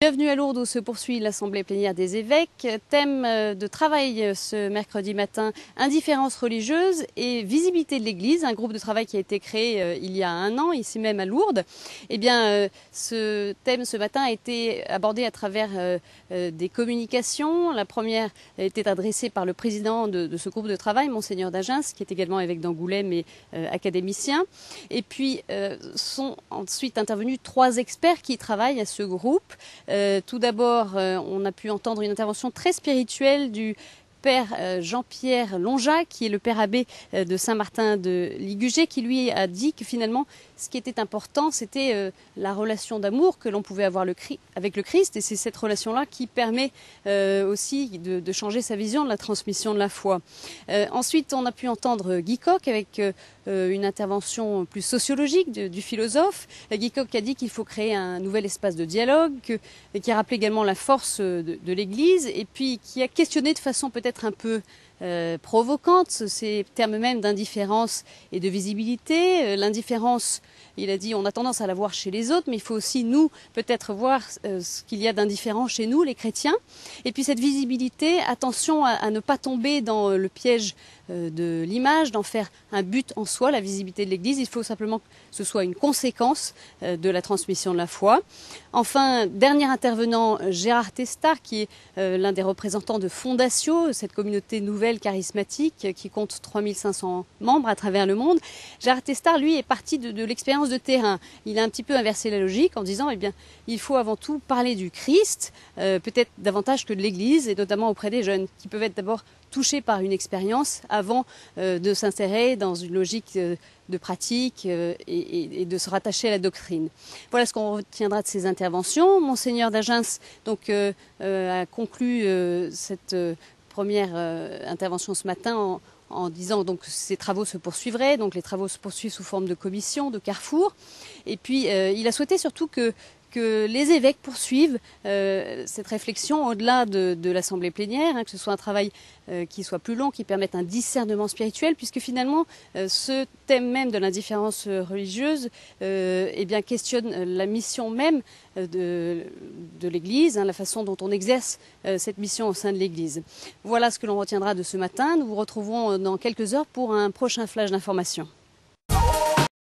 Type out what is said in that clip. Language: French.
Bienvenue à Lourdes où se poursuit l'Assemblée plénière des évêques. Thème de travail ce mercredi matin, indifférence religieuse et visibilité de l'Église, un groupe de travail qui a été créé il y a un an, ici même à Lourdes. Eh bien, ce thème ce matin a été abordé à travers des communications. La première était adressée par le président de ce groupe de travail, Monseigneur d'Agens, qui est également évêque d'Angoulême et académicien. Et puis sont ensuite intervenus 3 experts qui travaillent à ce groupe. Tout d'abord, on a pu entendre une intervention très spirituelle du père Jean-Pierre Longeat, qui est le père abbé de Saint-Martin de Ligugé, qui lui a dit que finalement, ce qui était important, c'était la relation d'amour que l'on pouvait avoir avec le Christ. Et c'est cette relation-là qui permet aussi de changer sa vision de la transmission de la foi. Ensuite, on a pu entendre Guy Coq avec une intervention plus sociologique du philosophe. Guy Coq a dit qu'il faut créer un nouvel espace de dialogue, qui a rappelé également la force de l'Église, et puis qui a questionné de façon peut-être un peu provocante ces termes même d'indifférence et de visibilité. L'indifférence, il a dit, on a tendance à la voir chez les autres, mais il faut aussi nous peut-être voir ce qu'il y a d'indifférent chez nous, les chrétiens. Et puis cette visibilité, attention à ne pas tomber dans le piège de l'image, d'en faire un but en soi, la visibilité de l'Église. Il faut simplement que ce soit une conséquence de la transmission de la foi. Enfin, dernier intervenant, Gérard Testard, qui est l'un des représentants de Fondatio, cette communauté nouvelle charismatique qui compte 3500 membres à travers le monde. Gérard Testard, lui, est parti de l'expérience de terrain. Il a un petit peu inversé la logique en disant, eh bien, il faut avant tout parler du Christ, peut-être davantage que de l'Église, et notamment auprès des jeunes, qui peuvent être d'abord touchés par une expérience avant de s'insérer dans une logique de pratique et de se rattacher à la doctrine. Voilà ce qu'on retiendra de ces interventions. Monseigneur d'Agens donc a conclu cette première intervention ce matin en disant donc que ces travaux se poursuivraient. Donc les travaux se poursuivent sous forme de commission, de carrefour. Et puis il a souhaité surtout que les évêques poursuivent cette réflexion au-delà de l'Assemblée plénière, que ce soit un travail qui soit plus long, qui permette un discernement spirituel, puisque finalement ce thème même de l'indifférence religieuse eh bien, questionne la mission même de l'Église, la façon dont on exerce cette mission au sein de l'Église. Voilà ce que l'on retiendra de ce matin. Nous vous retrouverons dans quelques heures pour un prochain flash d'information.